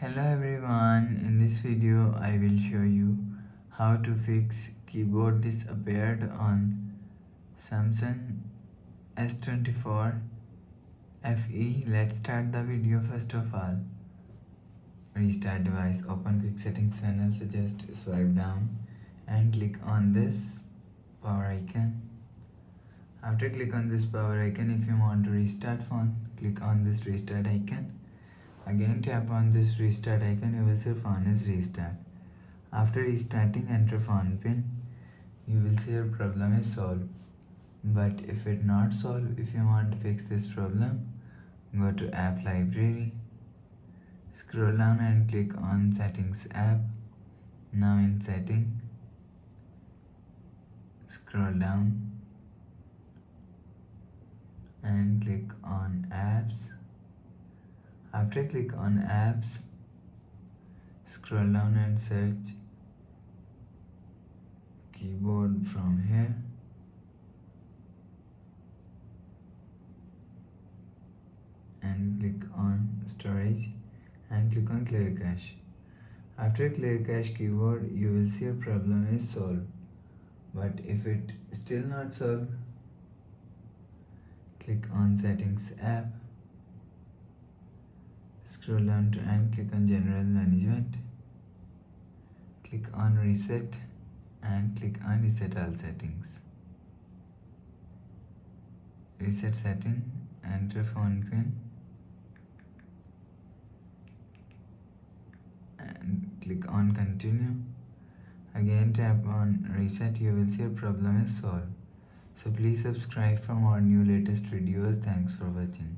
Hello everyone, in this video I will show you how to fix keyboard disappeared on Samsung S24 FE. Let's start the video. First of all, restart device, open quick settings panel, so just swipe down and click on this power icon. After click on this power icon, if you want to restart phone, click on this restart icon. Again tap on this restart icon, you will see phone is restart. After restarting, enter phone pin. You will see your problem is solved. But if it not solved, if you want to fix this problem, go to app library, scroll down and click on settings app. Now in setting, scroll down and click on apps. After click on apps, scroll down and search keyboard from here. And click on storage and click on clear cache. After clear cache keyboard, you will see your problem is solved. But if it still not solved, click on settings app. Scroll down to and click on general management. Click on reset and click on reset all settings. Reset setting, enter phone pin and click on continue. Again tap on reset, you will see your problem is solved. So please subscribe for more new latest videos. Thanks for watching.